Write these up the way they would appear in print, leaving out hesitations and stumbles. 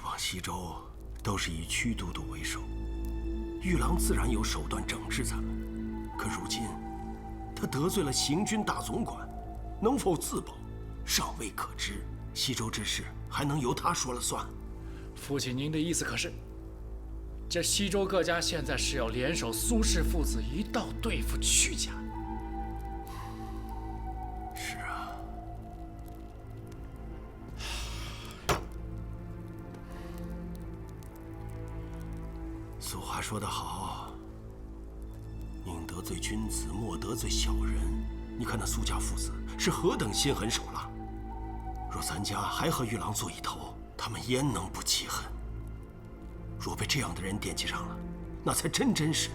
往西周都是以屈都督为首，玉郎自然有手段整治咱们。可如今，他得罪了行军大总管，能否自保，尚未可知。西周之事还能由他说了算？父亲，您的意思可是，这西周各家现在是要联手苏氏父子一道对付屈家？是啊。俗话说得好，宁得罪君子，莫得罪小人。你看那苏家父子是何等心狠手辣，若咱家还和玉郎做一头，他们焉能不气恨？若被这样的人惦记上了，那才真是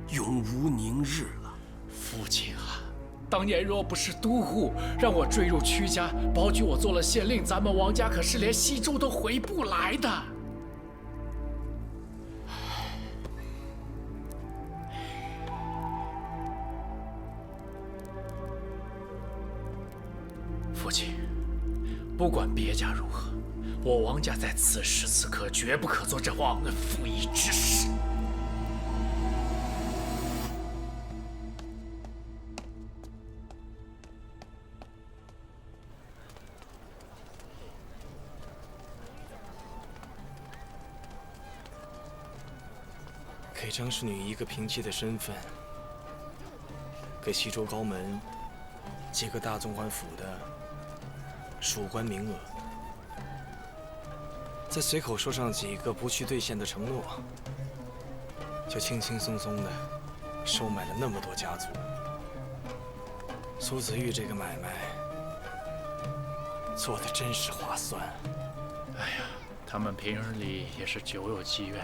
永无宁日了。父亲啊，当年若不是都护让我追入屈家，保举我做了县令，咱们王家可是连西周都回不来的。父亲，不管别家如何，我王家在此时此刻绝不可做这忘恩负义之事。给张氏女一个平妻的身份，给西周高门几个大总管府的属官名额，再随口说上几个不去兑现的承诺，就轻轻松松的收买了那么多家族。苏子玉这个买卖做的真是划算。哎呀，他们平日里也是久有积怨，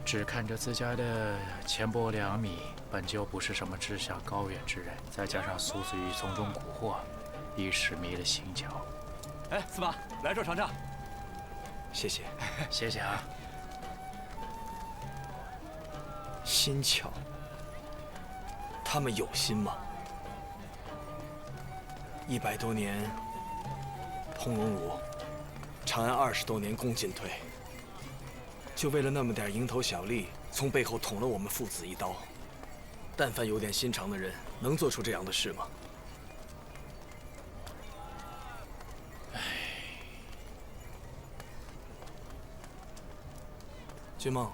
只看着自家的钱帛粮米，本就不是什么志向高远之人，再加上苏子玉从中蛊惑，一时迷了心窍。哎，司马，来桌尝尝。谢谢，谢谢啊。心窍？他们有心吗？100多年通荣辱，长安20多年共进退，就为了那么点蝇头小利，从背后捅了我们父子一刀。但凡有点心肠的人，能做出这样的事吗？君梦，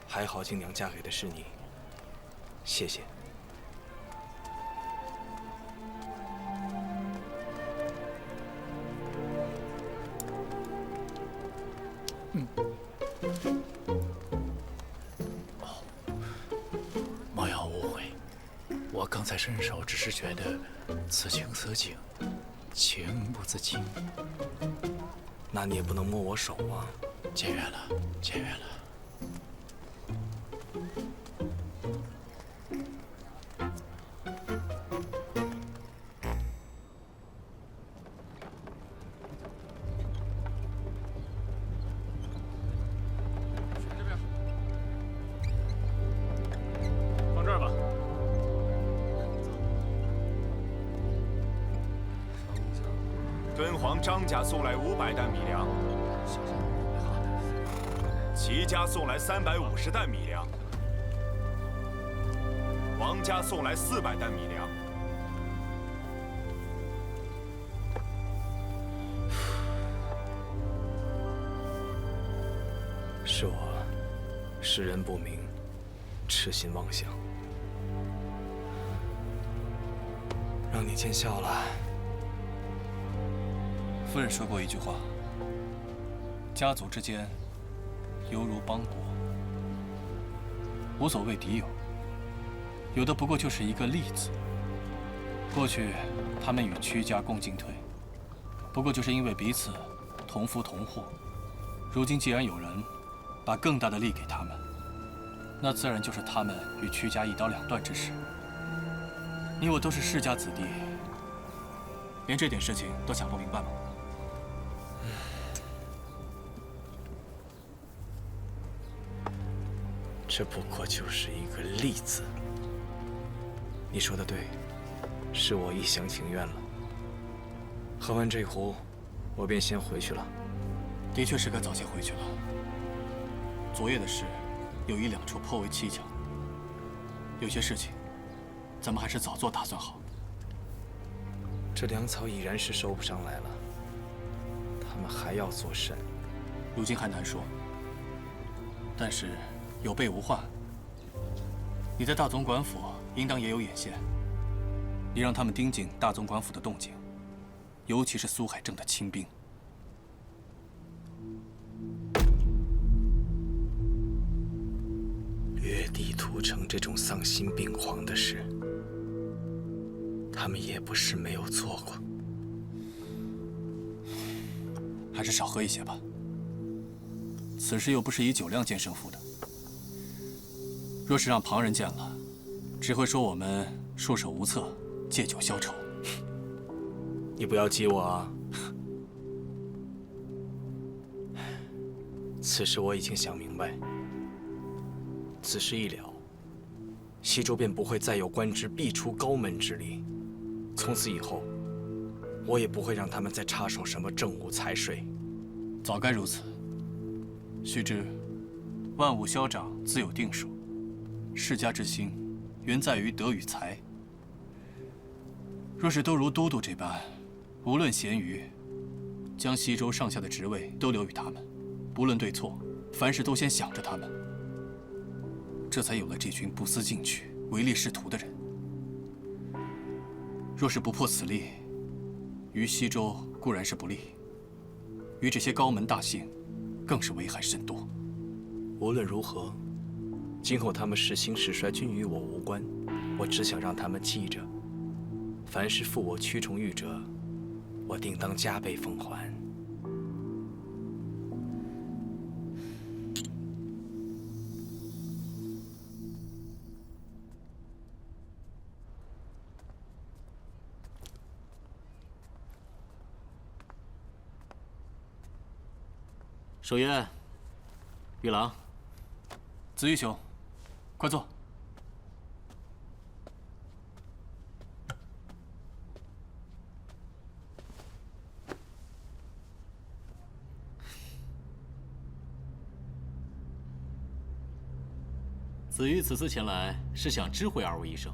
还好静娘嫁给的是你，谢谢。莫要误会，我刚才伸手只是觉得此情此景，情不自禁。那你也不能摸我手啊！结缘了，结缘了。放这儿吧。敦煌张家送来500担米粮，齐家送来350担米粮，王家送来400担米粮。是我识人不明，痴心妄想，让你见笑了。夫人说过一句话：家族之间犹如邦国，无所谓敌友，有的不过就是一个利字。过去他们与屈家共进退，不过就是因为彼此同福同祸。如今既然有人把更大的利给他们，那自然就是他们与屈家一刀两断之事。你我都是世家子弟，连这点事情都想不明白吗？这不过就是一个利字。你说的对，是我一厢情愿了。喝完这壶，我便先回去了。的确是该早些回去了。昨夜的事，有一两处颇为蹊跷。有些事情，咱们还是早做打算好。这粮草已然是收不上来了，他们还要做甚？如今还难说。但是有备无患。你在大总管府应当也有眼线，你让他们盯紧大总管府的动静，尤其是苏海镇的清兵。掠地屠城这种丧心病狂的事，他们也不是没有做过。还是少喝一些吧。此事又不是以酒量见胜负的。若是让旁人见了，只会说我们束手无策，借酒消愁。你不要激我啊！此事我已经想明白，此事一了，西周便不会再有官职必出高门之理。从此以后，我也不会让他们再插手什么政务财税。早该如此。须知，万物消长自有定数。世家之兴，原在于德与才。若是都如都督这般，无论闲余，将西周上下的职位都留与他们，不论对错，凡事都先想着他们，这才有了这群不思进取、唯利是图的人。若是不破此例，于西周固然是不利，于这些高门大姓，更是危害甚多。无论如何，今后他们是兴是衰均与我无关，我只想让他们记着，凡是负我屈崇玉者，我定当加倍奉还。守约，玉郎，子玉兄，快坐。子玉此次前来是想知会二位一声。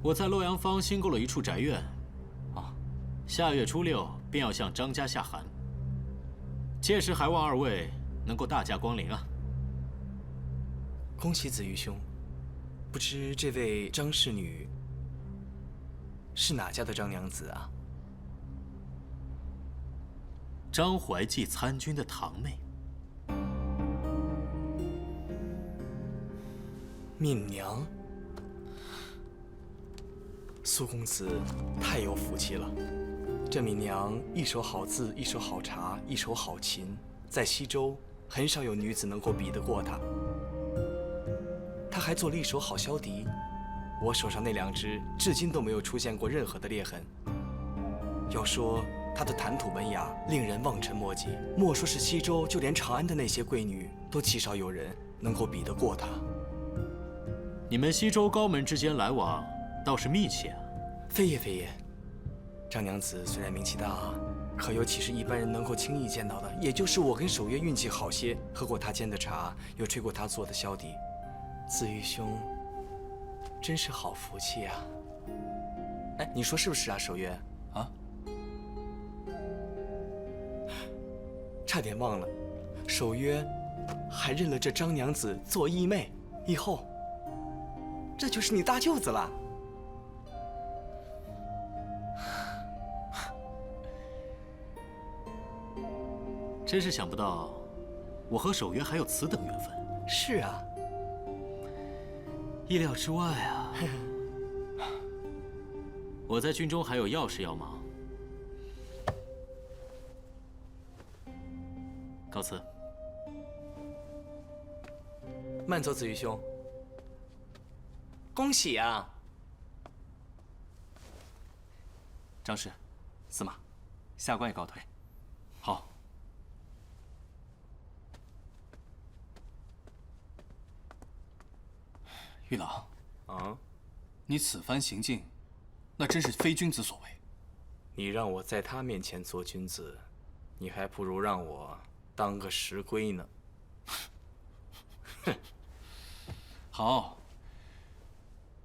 我在洛阳坊新购了一处宅院，下月初6便要向张家下函。届时还望二位能够大驾光临啊！恭喜子玉兄，不知这位张氏女是哪家的张娘子啊？张怀忌参军的堂妹。敏娘，苏公子太有福气了。这敏娘一手好字，一手好茶，一手好琴，在西周很少有女子能够比得过她。她还做了一手好箫笛，我手上那2只至今都没有出现过任何的裂痕。要说她的谈吐文雅，令人望尘莫及。莫说是西周，就连长安的那些贵女，都极少有人能够比得过她。你们西周高门之间来往倒是密切啊！非也非也。张娘子虽然名气大，可又岂是一般人能够轻易见到的？也就是我跟守约运气好些，喝过她煎的茶，又吹过她做的箫笛。子玉兄，真是好福气啊！哎，你说是不是啊，守约？啊？差点忘了，守约还认了这张娘子做义妹，以后这就是你大舅子了。真是想不到，我和守约还有此等缘分。是啊，意料之外啊！我在军中还有要事要忙，告辞。慢走，子玉兄。恭喜啊！张氏，司马，下官也告退。好。玉郎，啊，你此番行径，那真是非君子所为。你让我在他面前做君子，你还不如让我当个石龟呢。哼，好，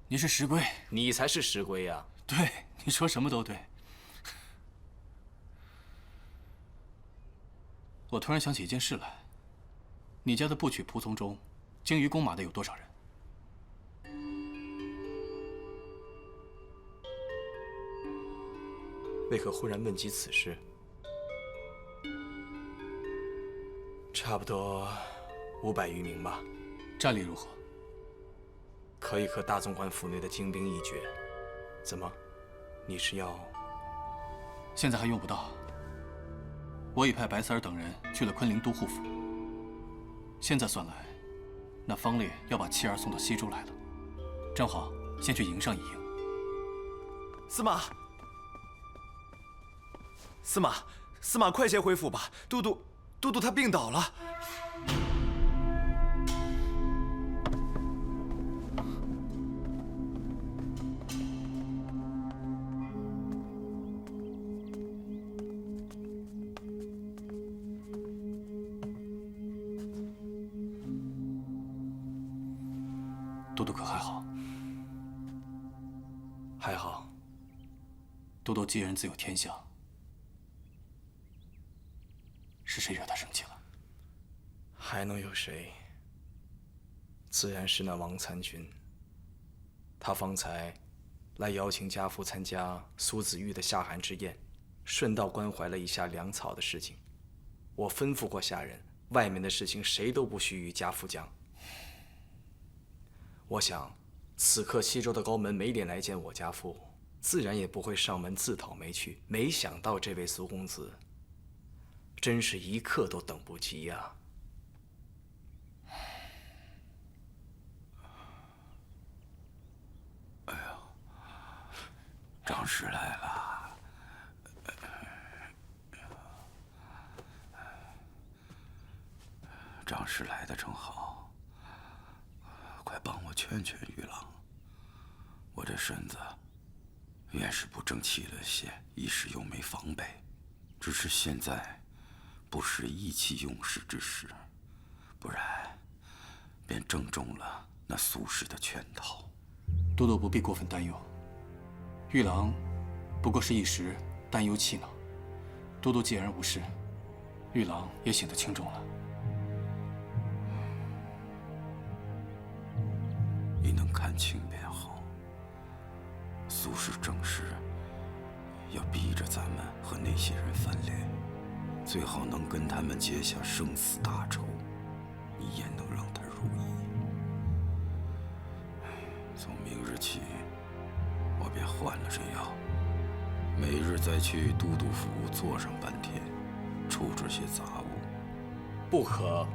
你是石龟，你才是石龟呀！对，你说什么都对。我突然想起一件事来，你家的部曲仆从中，精于弓马的有多少人？为何忽然问及此事？差不多500余名吧。战力如何？可以和大总管府内的精兵一决。怎么，你是要？现在还用不到。我已派白四儿等人去了昆凌都护府。现在算来，那方烈要把妻儿送到西州来了，正好先去营上一营。司马，司马，快些回府吧！都督他病倒了。都督可还好？还好。都督吉人自有天相，是谁惹他生气了？还能有谁？自然是那王参军。他方才来邀请家父参加苏子玉的下寒之宴，顺道关怀了一下粮草的事情。我吩咐过下人，外面的事情谁都不许与家父讲。我想，此刻西周的高门没脸来见我家父，自然也不会上门自讨没趣。没想到这位苏公子，真是一刻都等不及呀！哎呀，张氏来了。张氏来的正好，快帮我劝劝玉郎。我这身子原是不争气了些，一时又没防备，只是现在不是意气用事之时，不然便正中了那苏氏的圈套。都督不必过分担忧，玉郎不过是一时担忧气恼。都督既然无事，玉郎也醒得轻重了。你能看清便好。苏氏正是要逼着咱们和那些人翻脸，最好能跟他们结下生死大仇，你也能让他如意。从明日起，我便换了这药，每日再去都督府坐上半天，处置些杂物。不可，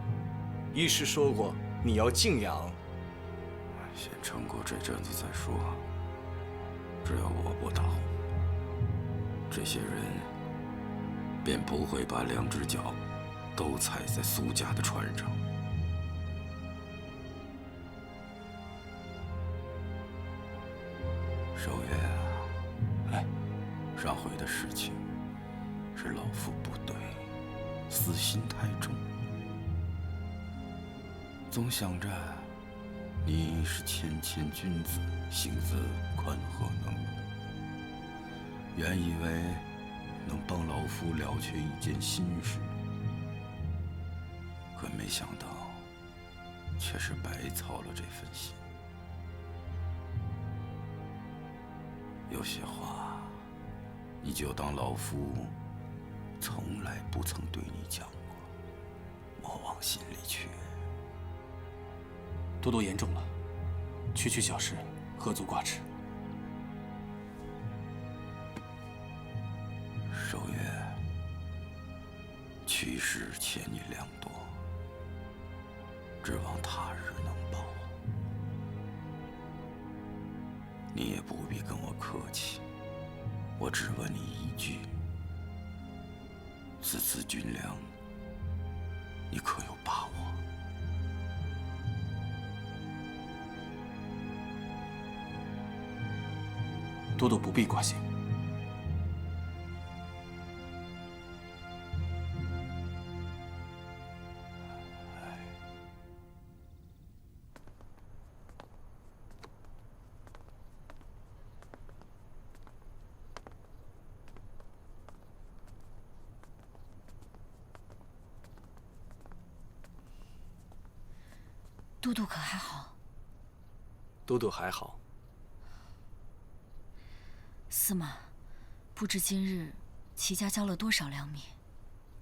医师说过，你要静养。先撑过这阵子再说。只要我不倒，这些人便不会把两只脚都踩在苏家的船上。守月啊，哎，上回的事情是老夫不对，私心太重，总想着你是谦谦君子，性子宽和能容，原以为能帮老夫了却一件心事，可没想到却是白操了这份心。有些话，你就当老夫从来不曾对你讲过，莫往心里去。都督言重了，区区小事，何足挂齿。守月，去世欠你良多，指望他日能报。你也不必跟我客气，我只问你一句：此次军粮，你可有把握？都督不必挂心，都督可还好？都督还好。司马，不知今日齐家交了多少粮米？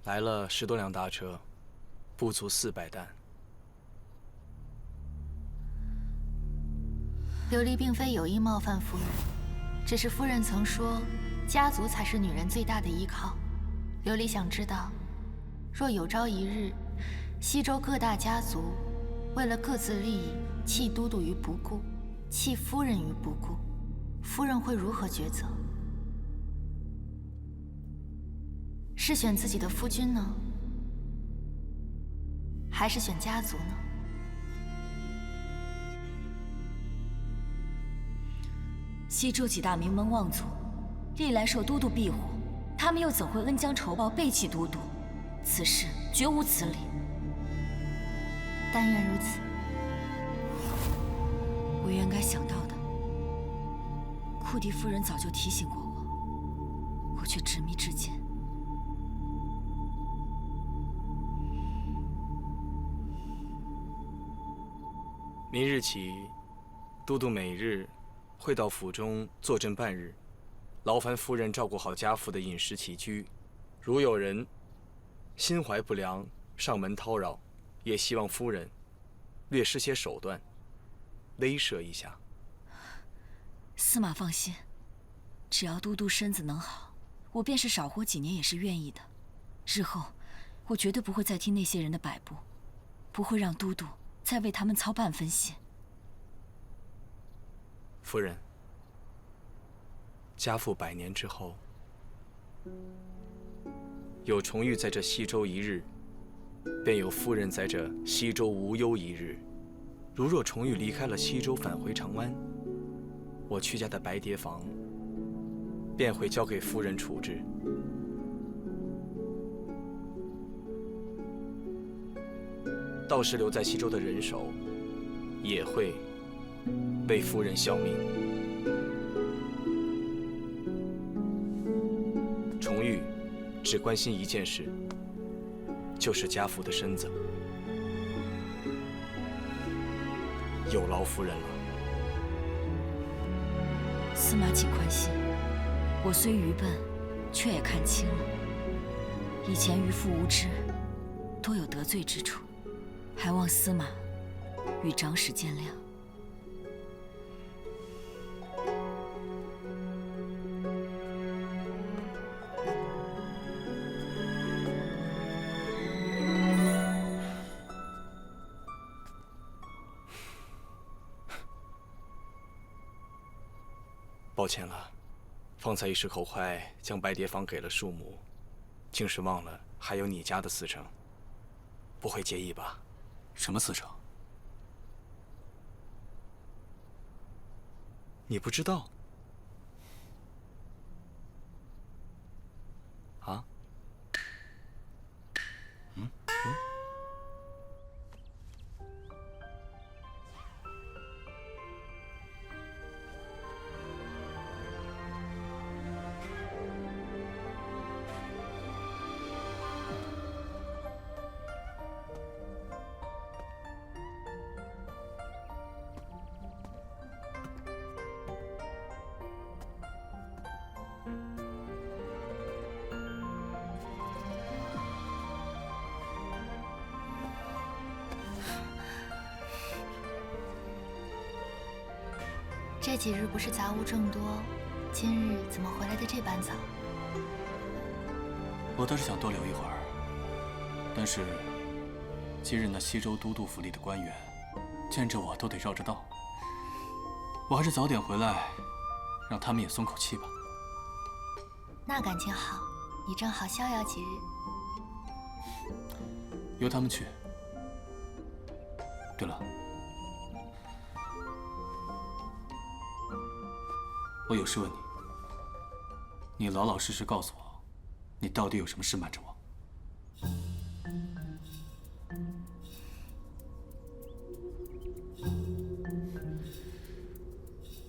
来了10多辆大车，不足400担。琉璃并非有意冒犯夫人，只是夫人曾说，家族才是女人最大的依靠。琉璃想知道，若有朝一日，西周各大家族为了各自利益弃都督于不顾，弃夫人于不顾，夫人会如何抉择？是选自己的夫君呢，还是选家族呢？西周几大名门望族，历来受都督庇护，他们又怎会恩将仇报，背弃都督？此事绝无此理。但愿如此。我原该想到的，库迪夫人早就提醒过我，我却执迷至今。明日起，都督每日会到府中坐镇半日，劳烦夫人照顾好家父的饮食起居。如有人心怀不良，上门叨扰，也希望夫人略施些手段，威慑一下。司马放心，只要都督身子能好，我便是少活几年也是愿意的。日后，我绝对不会再听那些人的摆布，不会让都督再为他们操半分心。夫人，家父100年之后，有重遇在这西周一日，便有夫人在这西周无忧一日。如若重遇离开了西周，返回长安，我屈家的白蝶房便会交给夫人处置。到时留在西周的人手，也会为夫人效命。重遇只关心一件事，就是家父的身子。有劳夫人了。司马请宽心，我虽愚笨，却也看清了，以前愚妇无知，多有得罪之处，还望司马与长史见谅。抱歉了，方才一时口快，将白蝶房给了庶母，竟是忘了还有你家的4成，不会介意吧？什么4成？你不知道？啊？这几日不是杂物正多，今日怎么回来的这般早？我倒是想多留一会儿，但是今日那西周都督府里的官员见着我都得绕着道，我还是早点回来，让他们也松口气吧。那感情好，你正好逍遥几日。由他们去。对了，我有事问你，你老老实实告诉我，你到底有什么事瞒着我？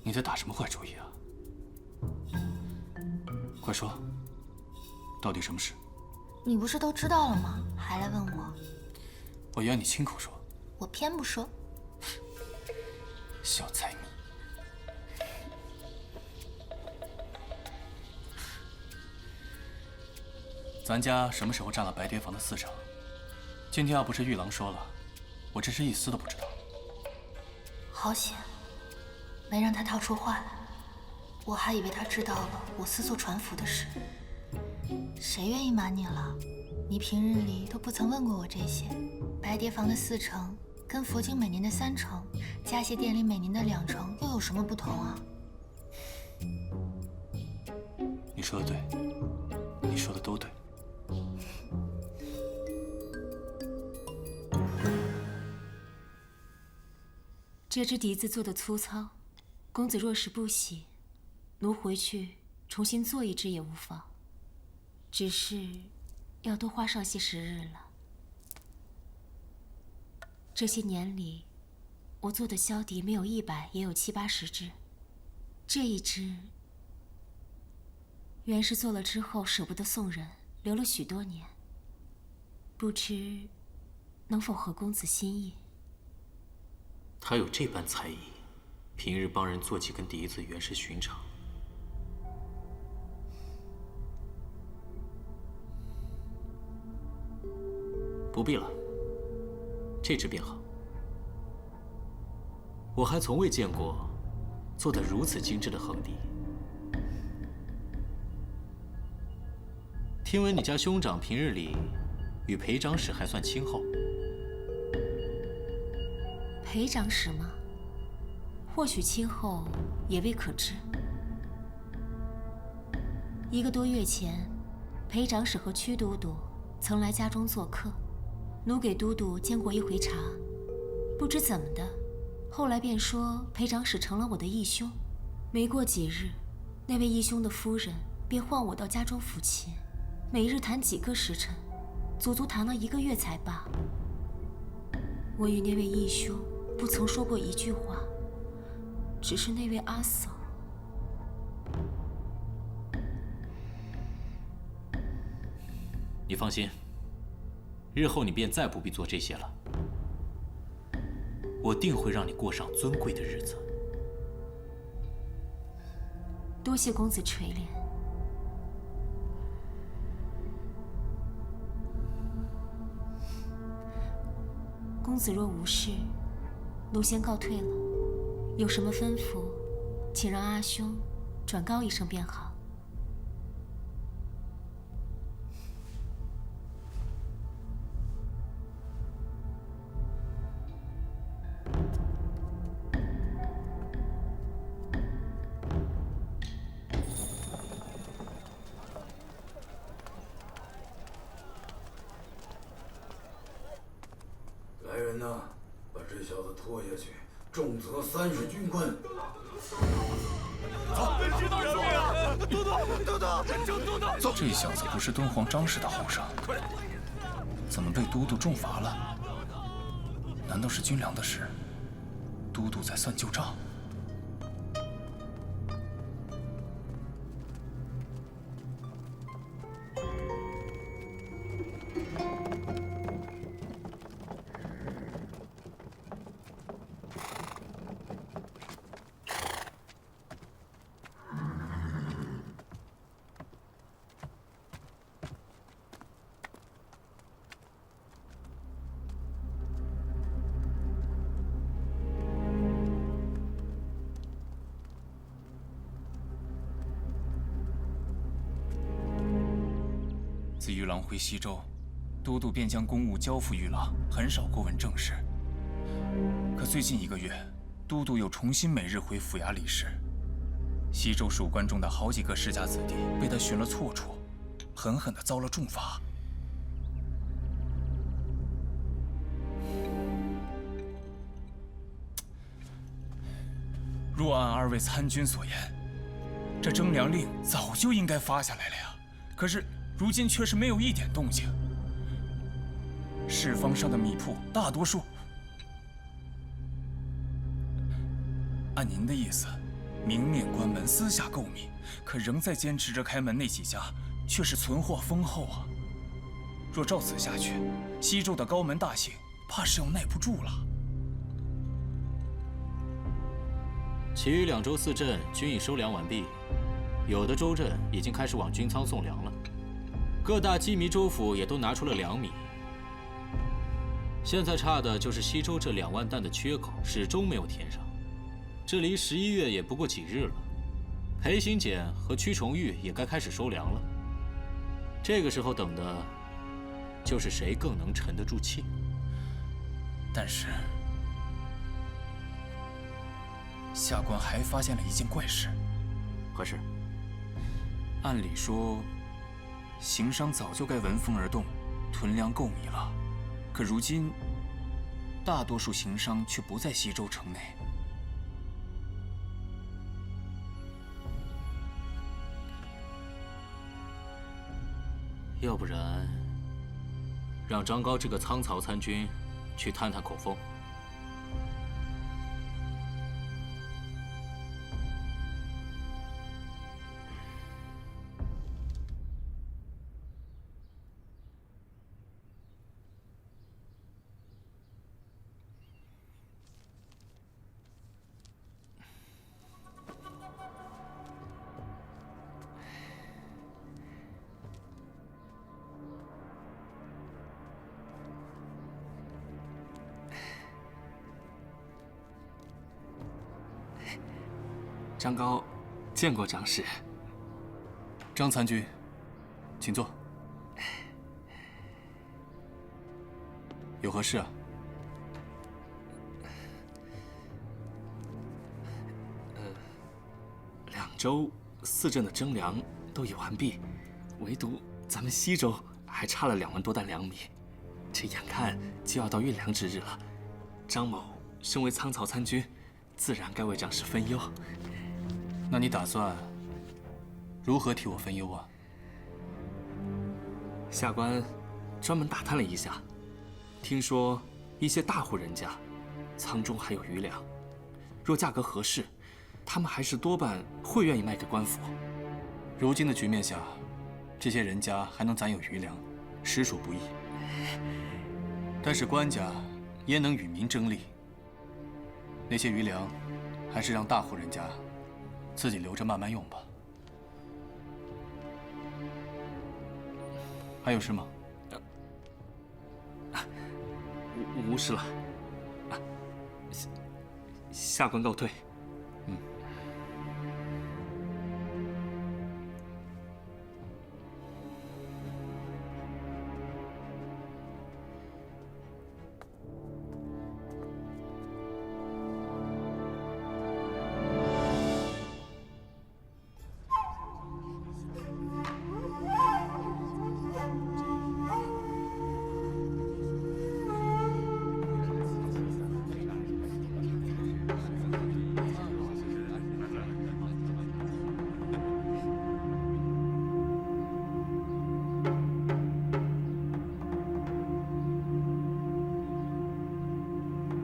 你在打什么坏主意啊？快说，到底什么事？你不是都知道了吗？还来问我？我要你亲口说。我偏不说。小财迷。咱家什么时候占了白蝶坊的4成？今天要不是玉郎说了，我真是一丝都不知道。好险，没让他套出话来，我还以为他知道了我私坐传符的事。谁愿意瞒你了？你平日里都不曾问过我这些。白蝶坊的4成，跟佛经每年的3成，迦谢殿里每年的2成，又有什么不同啊？你说的对，你说的都对。这只笛子做的粗糙，公子若是不喜，奴回去重新做一只也无妨。只是要多花上些时日了。这些年里，我做的箫笛没有100，也有70、80只。这一只，原是做了之后舍不得送人，留了许多年。不知能否合公子心意？他有这般才艺，平日帮人做几根笛子原是寻常。不必了，这只便好。我还从未见过做得如此精致的横笛。听闻你家兄长平日里与裴长史还算亲厚。裴长史吗？或许亲厚，也未可知。1个多月前，裴长史和屈都督曾来家中做客，奴给都督煎过一回茶。不知怎么的，后来便说裴长史成了我的义兄。没过几日，那位义兄的夫人便唤我到家中抚琴，每日弹几个时辰，足足弹了1个月才罢。我与那位义兄不曾说过一句话，只是那位阿嫂。你放心，日后你便再不必做这些了。我定会让你过上尊贵的日子。多谢公子垂怜。公子若无事，奴先告退了。有什么吩咐，请让阿兄转告一声便好。来人呐，把这小子拖下去，重责30军棍。走，知道人命啊！都督，走！这小子不是敦煌张氏的后生，怎么被都督重罚了？难道是军粮的事？都督在算旧账？自玉郎回西周，都督便将公务交付玉郎，很少过问政事。可最近1个月，都督又重新每日回府衙理事。西周属关中的好几个世家子弟被他寻了错处，狠狠地遭了重罚。若按2位参军所言，这征粮令早就应该发下来了呀。可是如今却是没有一点动静。市方上的米铺大多数，按您的意思，明面关门，私下购米，可仍在坚持着开门那几家，却是存货丰厚啊。若照此下去，西周的高门大姓怕是要耐不住了。其余2州4镇均已收粮完毕，有的州镇已经开始往军仓送粮了。各大羁縻州府也都拿出了粮米。现在差的就是西州这2万担的缺口，始终没有填上。这离11月也不过几日了，裴行俭和屈重玉也该开始收粮了。这个时候等的，就是谁更能沉得住气。但是，下官还发现了一件怪事。何事？按理说，行商早就该闻风而动，囤粮购米了。可如今，大多数行商却不在西州城内。要不然，让张高这个仓曹参军去探探口风。张高见过张氏。张参军，请坐。有何事啊？2州4镇的征粮都已完毕，唯独咱们西州还差了2万多担粮米，这眼看就要到运粮之日了。张某身为仓曹参军，自然该为张氏分忧。那你打算如何替我分忧啊？下官专门打探了一下，听说一些大户人家仓中还有余粮，若价格合适，他们还是多半会愿意卖给官府。如今的局面下，这些人家还能攒有余粮，实属不易。但是官家焉能与民争利？那些余粮，还是让大户人家自己留着慢慢用吧。还有事吗？无事了。下官告退。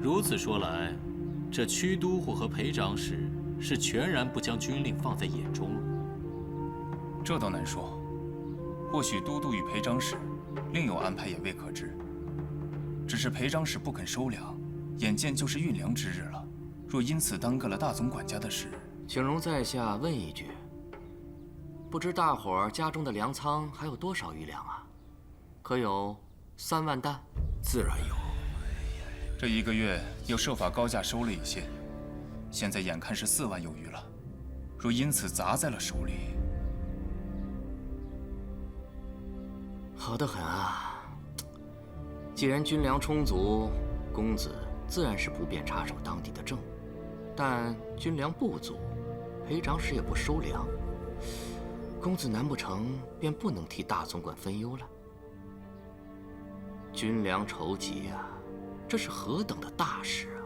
如此说来，这屈都护和裴长史是全然不将军令放在眼中了。这倒难说，或许都督与裴长史另有安排也未可知。只是裴长史不肯收粮，眼见就是运粮之日了，若因此耽搁了大总管家的事，请容在下问一句，不知大伙儿家中的粮仓还有多少余粮啊？可有3万担？自然有。这1个月又设法高价收了一些，现在眼看是4万有余了。若因此砸在了手里，好得很啊！既然军粮充足，公子自然是不便插手当地的政务。但军粮不足，裴长史也不收粮，公子难不成便不能替大总管分忧了？军粮筹集啊，这是何等的大事啊！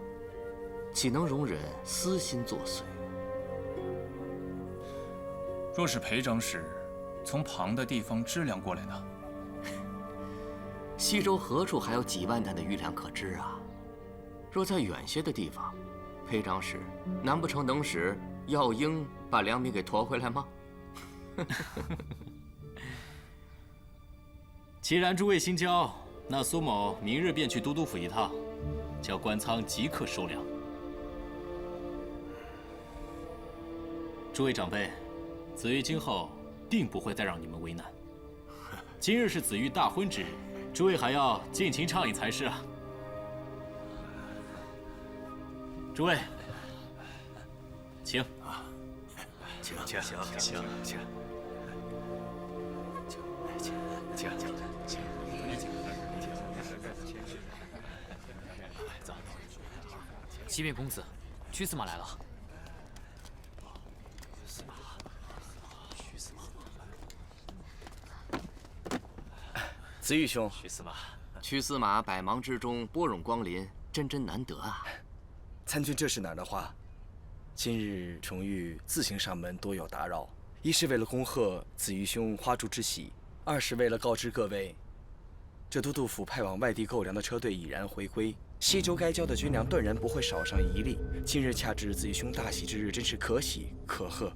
岂能容忍私心作祟？若是裴长史从旁的地方支粮过来呢？西州何处还有几万担的余粮可支啊？若在远些的地方，裴长史难不成能使药鹰把粮米给驮回来吗？既然诸位心交，那苏某明日便去都督府一趟，叫官仓即刻收粮。诸位长辈，子玉今后定不会再让你们为难。今日是子玉大婚之日，诸位还要尽情畅饮才是啊！诸位，请。请。走。启禀公子，屈司马来了。子玉兄，屈司马百忙之中拨冗光临，真难得啊！参军这是哪儿的话？今日重遇自行上门，多有打扰。一是为了恭贺子玉兄花烛之喜，二是为了告知各位，这都督府派往外地购粮的车队已然回归，西周该交的军粮断然不会少上一粒。今日恰值子玉兄大喜之日，真是可喜可贺。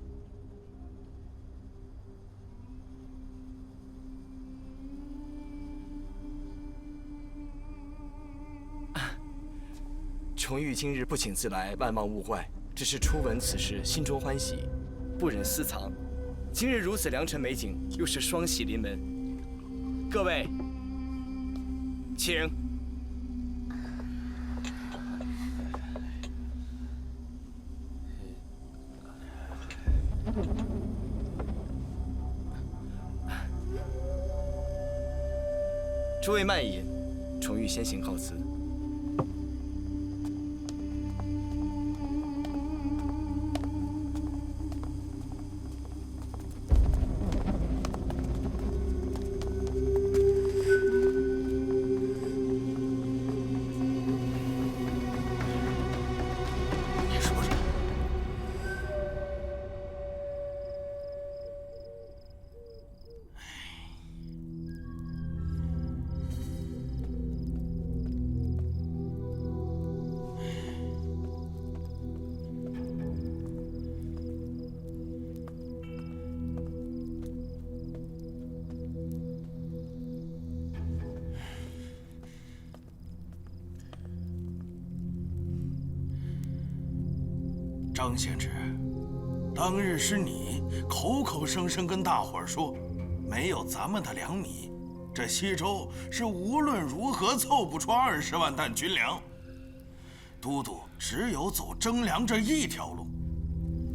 重遇今日不请自来，万望勿怪。只是初闻此事，心中欢喜，不忍私藏。今日如此良辰美景，又是双喜临门，各位，请。诸位慢饮，重遇先行告辞。张县知，当日是你口口声声跟大伙儿说，没有咱们的粮米，这西周是无论如何凑不出20万担军粮。都督只有走征粮这一条路，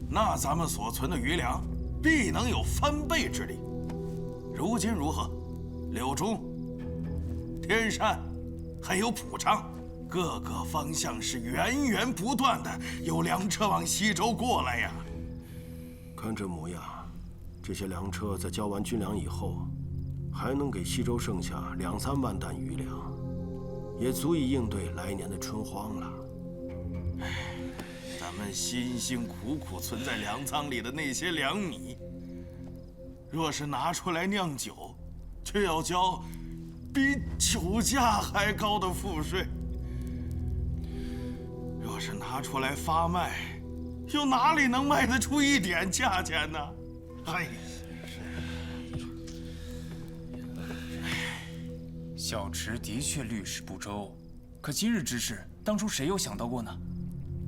那咱们所存的余粮必能有翻倍之力。如今如何？柳中、天山，还有蒲昌。各个方向是源源不断的有粮车往西周过来呀。看这模样，这些粮车在交完军粮以后，还能给西周剩下2、3万担余粮，也足以应对来年的春荒了。咱们辛辛苦苦存在粮仓里的那些粮米，若是拿出来酿酒，却要交比酒价还高的赋税。若是拿出来发卖，又哪里能卖得出一点价钱呢？哎，小池的确虑事不周，可今日之事，当初谁有想到过呢？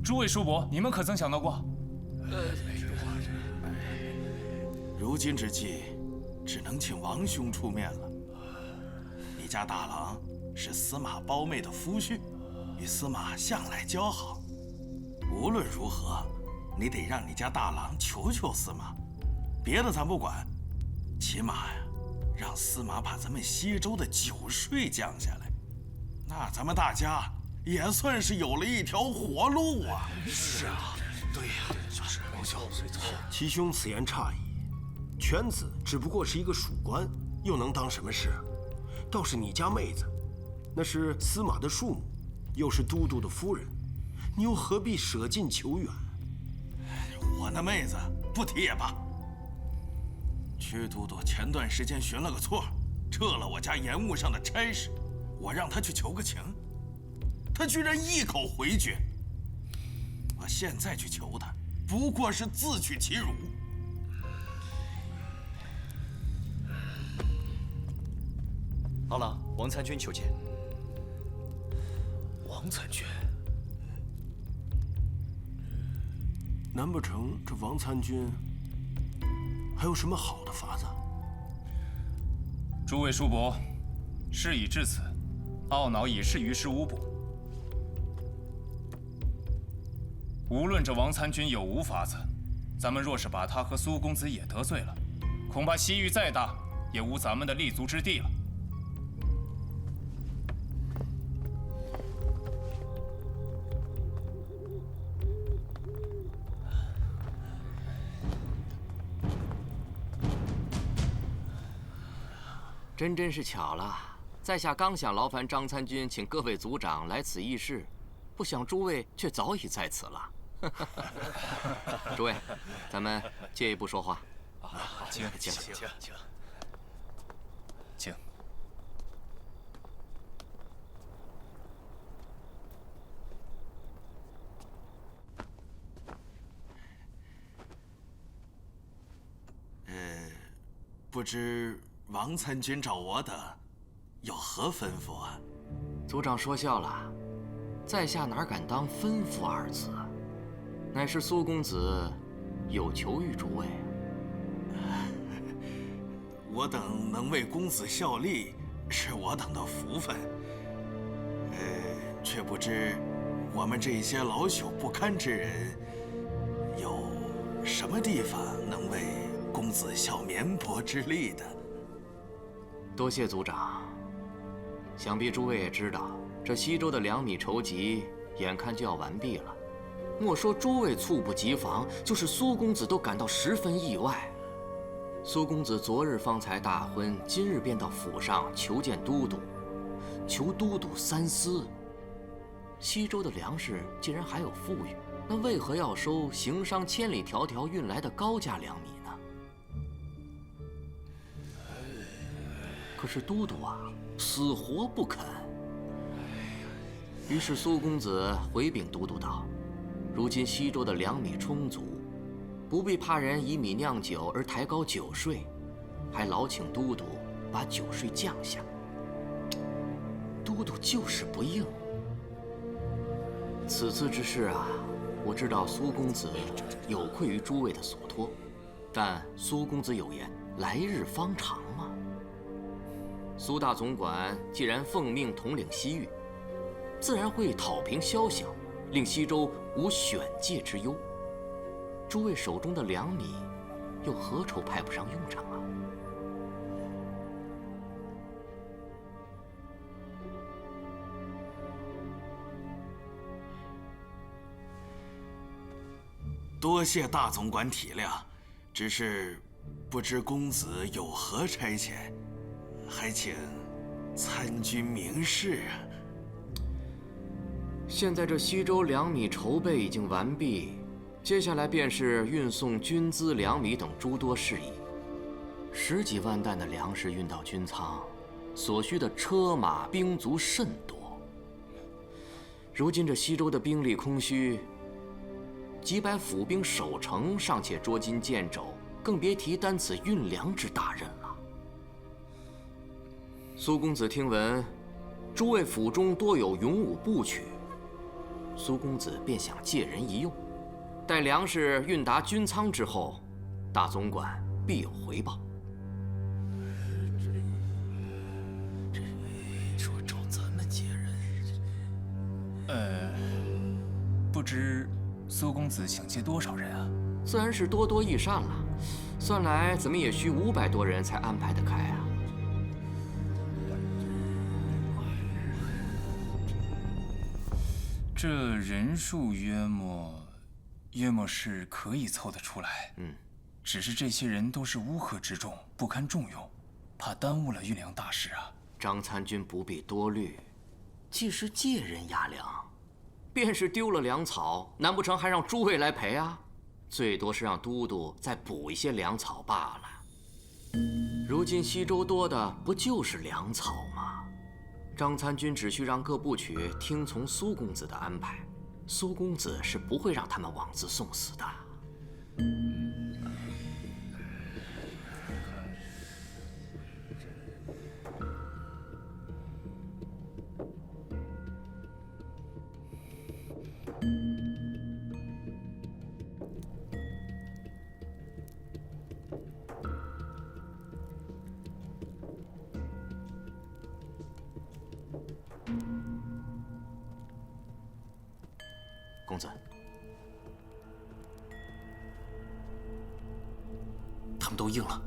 诸位叔伯，你们可曾想到过？如今之计，只能请王兄出面了。你家大郎是司马胞妹的夫婿，与司马向来交好。无论如何，你得让你家大郎求求司马，别的咱不管，起码呀，让司马把咱们西周的酒税降下来，那咱们大家也算是有了一条活路啊！是啊，对呀，就是王兄。七兄此言差矣，犬子只不过是一个属官，又能当什么事？倒是你家妹子，那是司马的庶母，又是都督的夫人，你又何必舍近求远？我那妹子不提也罢。屈都督前段时间寻了个错，撤了我家盐务上的差事，我让他去求个情，他居然一口回绝。我现在去求他，不过是自取其辱。老郎，王参军求见。王参军，难不成这王参军还有什么好的法子？诸位叔伯，事已至此，懊恼已是于事无补。无论这王参军有无法子，咱们若是把他和苏公子也得罪了，恐怕西域再大，也无咱们的立足之地了。真是巧了，在下刚想劳烦张参军请各位族长来此议事，不想诸位却早已在此了。诸位，咱们借一步说话。请。不知王参军找我等有何吩咐啊？族长说笑了，在下哪敢当吩咐二字，乃是苏公子有求于诸位。我等能为公子效力，是我等的福分。却不知我们这些老朽不堪之人，有什么地方能为公子效绵薄之力的？多谢族长。想必诸位也知道，这西周的粮米筹集眼看就要完毕了。莫说诸位猝不及防，就是苏公子都感到十分意外。苏公子昨日方才大婚，今日便到府上求见都督，求都督三思。西周的粮食既然还有富裕，那为何要收行商千里迢迢运来的高价粮米呢？可是都督啊，死活不肯。于是苏公子回禀都督道：“如今西周的粮米充足，不必怕人以米酿酒而抬高酒税，还劳请都督把酒税降下。”都督就是不应。此次之事啊，我知道苏公子有愧于诸位的所托，但苏公子有言：“来日方长嘛。”苏大总管既然奉命统领西域，自然会讨平宵小，令西周无选界之忧。诸位手中的粮米，又何愁派不上用场啊？多谢大总管体谅，只是不知公子有何差遣，还请参军明示啊。现在这西周粮米筹备已经完毕，接下来便是运送军资、粮米等诸多事宜。10几万担的粮食运到军仓，所需的车马兵卒甚多。如今这西周的兵力空虚，几百府兵守城尚且捉襟见肘，更别提担此运粮之大任了。苏公子听闻，诸位府中多有勇武部曲，苏公子便想借人一用。待粮食运达军仓之后，大总管必有回报。说找咱们借人，不知苏公子请借多少人啊？自然是多多益善了，算来怎么也需500多人才安排得开啊。这人数约莫是可以凑得出来。只是这些人都是乌合之众，不堪重用，怕耽误了运粮大事啊。张参军不必多虑，既是借人压粮，便是丢了粮草，难不成还让诸位来赔啊？最多是让都督再补一些粮草罢了。如今西周多的不就是粮草吗？张参军只需让各部曲听从苏公子的安排，苏公子是不会让他们枉自送死的。们都应了。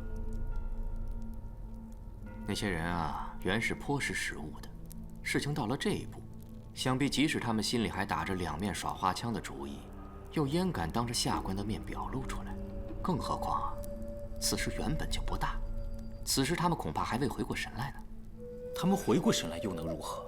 那些人啊，原是颇识时务的。事情到了这一步，想必即使他们心里还打着两面耍花枪的主意，又焉敢当着下官的面表露出来？更何况啊，此事原本就不大，此时他们恐怕还未回过神来呢。他们回过神来又能如何？